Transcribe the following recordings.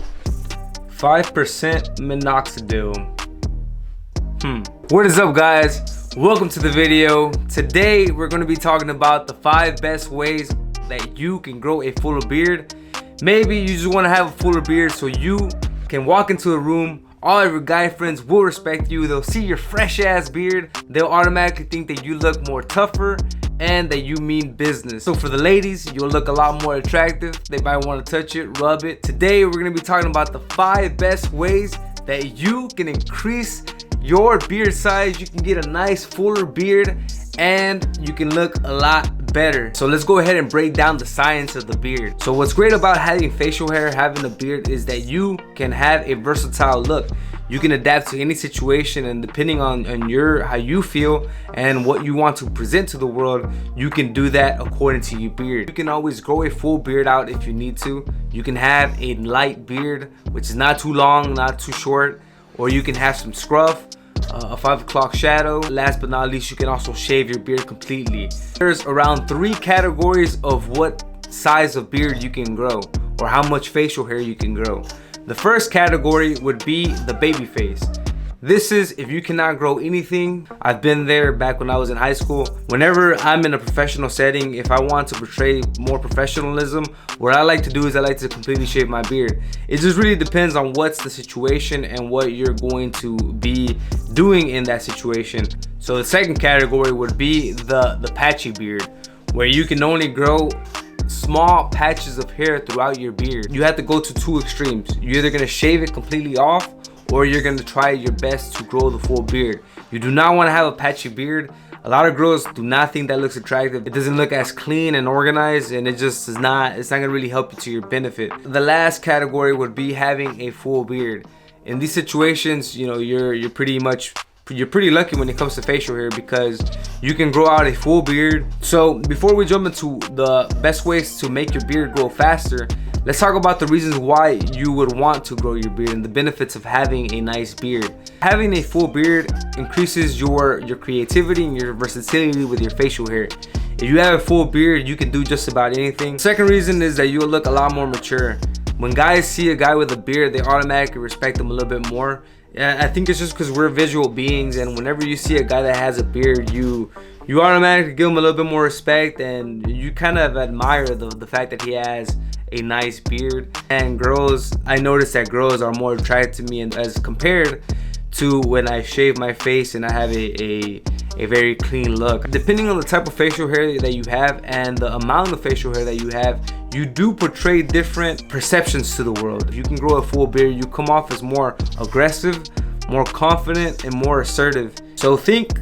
5% MINOXIDIL. What is up, guys? Welcome to the video. Today we're going to be talking about the 5 best ways that you can grow a fuller beard. Maybe you just want to have a fuller beard so you can walk into a room, all of your guy friends will respect you. They'll see your fresh ass beard. They'll automatically think that you look more tougher and that you mean business. So for the ladies, you'll look a lot more attractive. They might want to touch it, rub it. Today we're going to be talking about the 5 best ways that you can increase your beard size. You can get a nice fuller beard and you can look a lot better. So let's go ahead and break down the science of the beard. So what's great about having facial hair, having a beard, is that you can have a versatile look. You can adapt to any situation, and depending on how you feel and what you want to present to the world, you can do that according to your beard. You can always grow a full beard out if you need to. You can have a light beard, which is not too long, not too short, or you can have some scruff, a 5 o'clock shadow. Last but not least, you can also shave your beard completely. There's around 3 categories of what size of beard you can grow, or how much facial hair you can grow. The first category would be the baby face. This is if you cannot grow anything. I've been there back when I was in high school. Whenever I'm in a professional setting, if I want to portray more professionalism, what I like to do is I like to completely shave my beard. It just really depends on what's the situation and what you're going to be doing in that situation. So the second category would be the patchy beard, where you can only grow small patches of hair throughout your beard. You have to go to 2 extremes. You're either going to shave it completely off, or you're going to try your best to grow the full beard. You do not want to have a patchy beard. A lot of girls do not think that looks attractive. It doesn't look as clean and organized, and it just is not, it's not going to really help you to your benefit. The last category would be having a full beard. In these situations, you know, you're pretty lucky when it comes to facial hair, because you can grow out a full beard. So before we jump into the best ways to make your beard grow faster, let's talk about the reasons why you would want to grow your beard and the benefits of having a nice beard. Having a full beard increases your creativity and your versatility with your facial hair. If you have a full beard, you can do just about anything. Second reason is that you'll look a lot more mature. When guys see a guy with a beard, they automatically respect him a little bit more. I think it's just because we're visual beings, and whenever you see a guy that has a beard, you automatically give him a little bit more respect, and you kind of admire the fact that he has a nice beard. And girls, I noticed that girls are more attracted to me as compared to when I shave my face and I have a very clean look. Depending on the type of facial hair that you have and the amount of facial hair that you have, you do portray different perceptions to the world. If you can grow a full beard, you come off as more aggressive, more confident, and more assertive. So think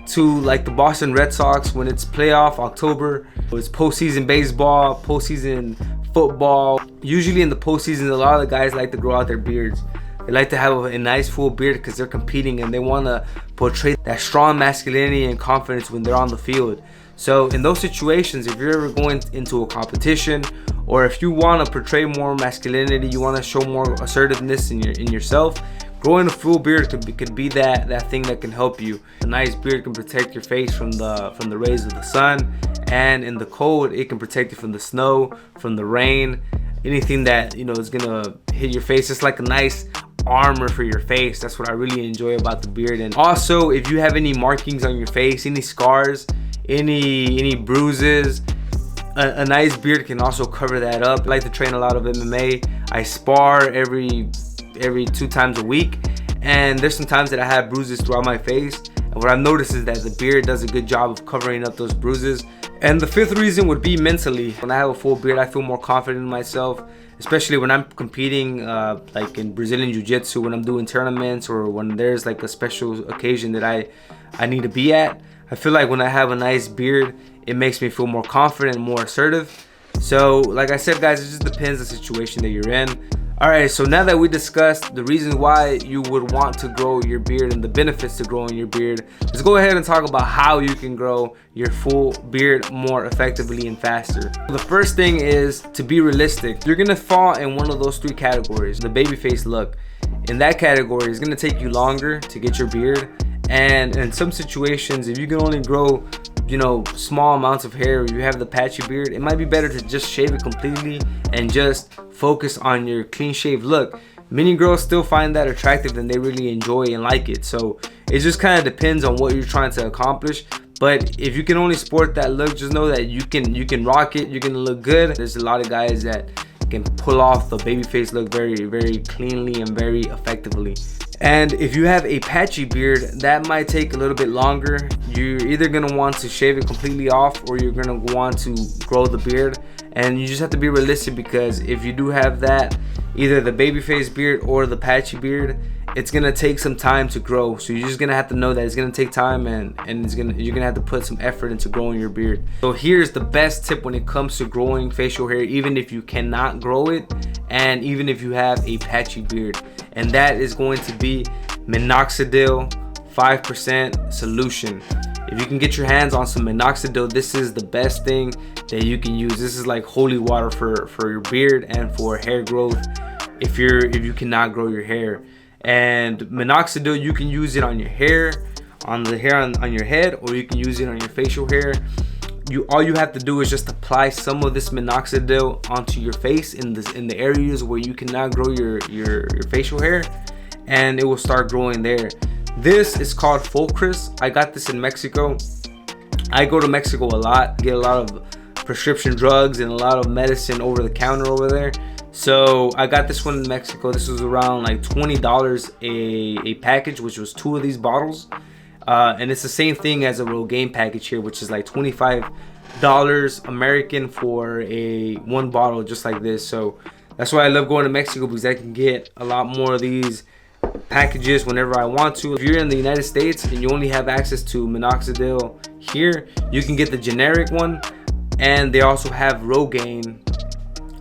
to like the Boston Red Sox when it's playoff October, it's postseason baseball, postseason football. Usually in the postseason, a lot of the guys like to grow out their beards. They like to have a nice full beard because they're competing and they want to portray that strong masculinity and confidence when they're on the field. So in those situations, if you're ever going into a competition, or if you want to portray more masculinity, you want to show more assertiveness in yourself, growing a full beard could be that thing that can help you. A nice beard can protect your face from the rays of the sun, and in the cold, it can protect you from the snow, from the rain, anything that is gonna hit your face. It's like a nice armor for your face. That's what I really enjoy about the beard. And also, if you have any markings on your face, any scars, any bruises, a nice beard can also cover that up. I like to train a lot of MMA. I spar every 2 times a week, and there's some times that I have bruises throughout my face, and what I've noticed is that the beard does a good job of covering up those bruises. And the 5th reason would be mentally. When I have a full beard, I feel more confident in myself, especially when I'm competing like in Brazilian Jiu-Jitsu, when I'm doing tournaments, or when there's like a special occasion that I need to be at. I feel like when I have a nice beard, it makes me feel more confident, more assertive. So like I said, guys, it just depends on the situation that you're in. Alright, so now that we discussed the reasons why you would want to grow your beard and the benefits to growing your beard, let's go ahead and talk about how you can grow your full beard more effectively and faster. The first thing is to be realistic. You're gonna fall in one of those 3 categories. The babyface look. In that category, it's gonna take you longer to get your beard, and in some situations, if you can only grow you know, small amounts of hair, or you have the patchy beard, it might be better to just shave it completely and just focus on your clean shaved look. Many girls still find that attractive and they really enjoy and like it. So it just kind of depends on what you're trying to accomplish. But if you can only sport that look, just know that you can rock it, you're gonna look good. There's a lot of guys that can pull off the baby face look very cleanly and very effectively. And if you have a patchy beard, that might take a little bit longer. You're either gonna want to shave it completely off, or you're gonna want to grow the beard. And you just have to be realistic, because if you do have that, either the baby face beard or the patchy beard, it's gonna take some time to grow. So you're just gonna have to know that it's gonna take time, and you're gonna have to put some effort into growing your beard. So here's the best tip when it comes to growing facial hair, even if you cannot grow it, and even if you have a patchy beard, and that is going to be MINOXIDIL 5% solution. If you can get your hands on some MINOXIDIL, this is the best thing that you can use. This is like holy water for your beard and for hair growth if you cannot grow your hair. And MINOXIDIL, you can use it on your hair, on the hair on your head, or you can use it on your facial hair. All you have to do is just apply some of this MINOXIDIL onto your face in the areas where you cannot grow your facial hair, and it will start growing there. This is called Fulcris. I got this in Mexico. I go to Mexico a lot, get a lot of prescription drugs and a lot of medicine over the counter over there. So I got this one in Mexico. This was around like $20 a package, which was 2 of these bottles. And it's the same thing as a Rogaine package here, which is like $25 American for one bottle just like this. So that's why I love going to Mexico, because I can get a lot more of these packages whenever I want to. If you're in the United States and you only have access to MINOXIDIL here, you can get the generic one, and they also have Rogaine,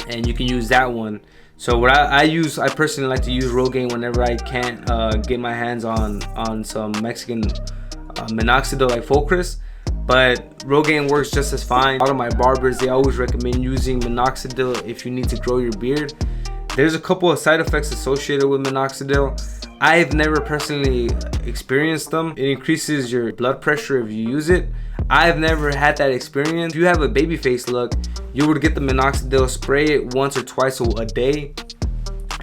and you can use that one. So what I personally like to use Rogaine whenever I can't get my hands on some Mexican MINOXIDIL like Fulcris. But Rogaine works just as fine. A lot of my barbers, they always recommend using MINOXIDIL if you need to grow your beard. There's a couple of side effects associated with MINOXIDIL. I've never personally experienced them. It increases your blood pressure if you use it. I've never had that experience. If you have a baby face look, you would get the MINOXIDIL, spray it once or twice a day,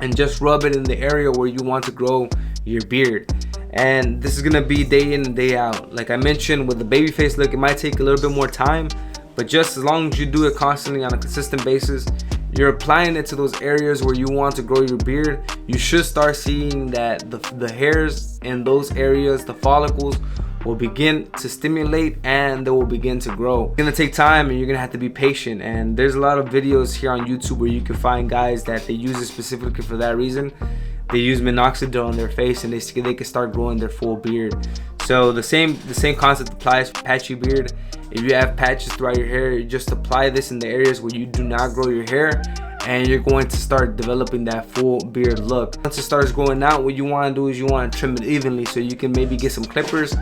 and just rub it in the area where you want to grow your beard. And this is gonna be day in and day out. Like I mentioned, with the baby face look, it might take a little bit more time, but just as long as you do it constantly on a consistent basis, you're applying it to those areas where you want to grow your beard, you should start seeing that the hairs in those areas, the follicles, will begin to stimulate and they will begin to grow. It's gonna take time, and you're gonna have to be patient. And there's a lot of videos here on YouTube where you can find guys that they use it specifically for that reason. They use MINOXIDIL on their face, and they can start growing their full beard. So the same concept applies for patchy beard. If you have patches throughout your hair, you just apply this in the areas where you do not grow your hair, and you're going to start developing that full beard look. Once it starts growing out, what you want to do is you want to trim it evenly, so you can maybe get some clippers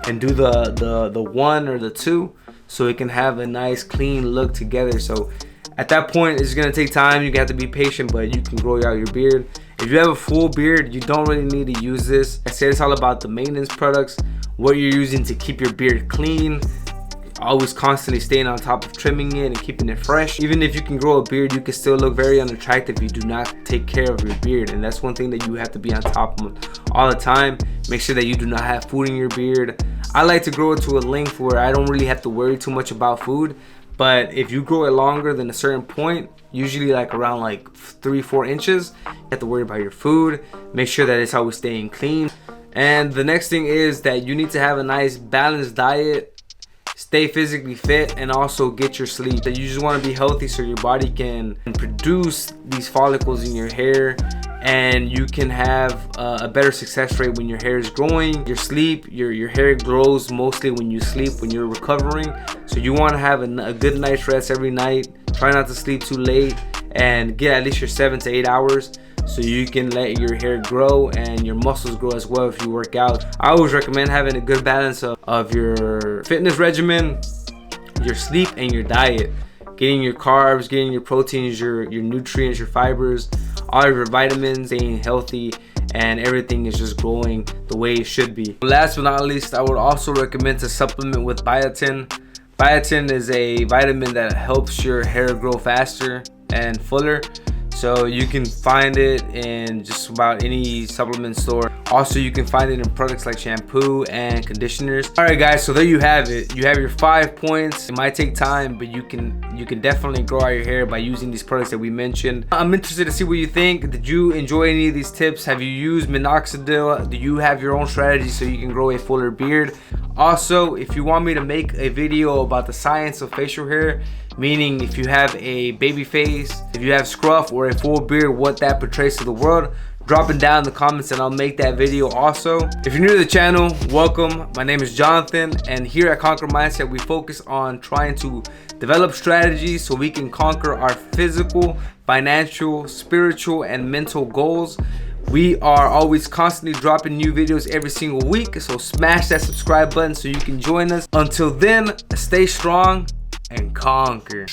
and do the 1 or the 2, so it can have a nice clean look together. So at that point, it's gonna take time. You have to be patient, but you can grow out your beard. If you have a full beard, you don't really need to use this. I said it's all about the maintenance products, what you're using to keep your beard clean, always constantly staying on top of trimming it and keeping it fresh. Even if you can grow a beard, you can still look very unattractive if you do not take care of your beard, and that's one thing that you have to be on top of all the time. Make sure that you do not have food in your beard. I like to grow it to a length where I don't really have to worry too much about food, but if you grow it longer than a certain point, usually like around like 3-4 inches, you have to worry about your food. Make sure that it's always staying clean. And the next thing is that you need to have a nice balanced diet, stay physically fit, and also get your sleep. You just want to be healthy so your body can produce these follicles in your hair, and you can have a better success rate when your hair is growing. Your sleep, your hair grows mostly when you sleep, when you're recovering. So you want to have a good night's rest every night. Try not to sleep too late, and get at least your 7 to 8 hours, so you can let your hair grow and your muscles grow as well if you work out. I always recommend having a good balance of your fitness regimen, your sleep, and your diet. Getting your carbs, getting your proteins, your nutrients, your fibers, all of your vitamins, staying healthy, and everything is just growing the way it should be. Last but not least, I would also recommend to supplement with biotin. Biotin is a vitamin that helps your hair grow faster and fuller. So you can find it in just about any supplement store. Also, you can find it in products like shampoo and conditioners. All right, guys, so there you have it. You have your 5 points. It might take time, but you can definitely grow out your hair by using these products that we mentioned. I'm interested to see what you think. Did you enjoy any of these tips? Have you used MINOXIDIL? Do you have your own strategy so you can grow a fuller beard? Also, if you want me to make a video about the science of facial hair, meaning if you have a baby face, if you have scruff or a full beard, what that portrays to the world, drop it down in the comments and I'll make that video also. If you're new to the channel, welcome. My name is Jonathan, and here at Conquer Mindset, we focus on trying to develop strategies so we can conquer our physical, financial, spiritual, and mental goals. We are always constantly dropping new videos every single week, so smash that subscribe button so you can join us. Until then, stay strong and conquer.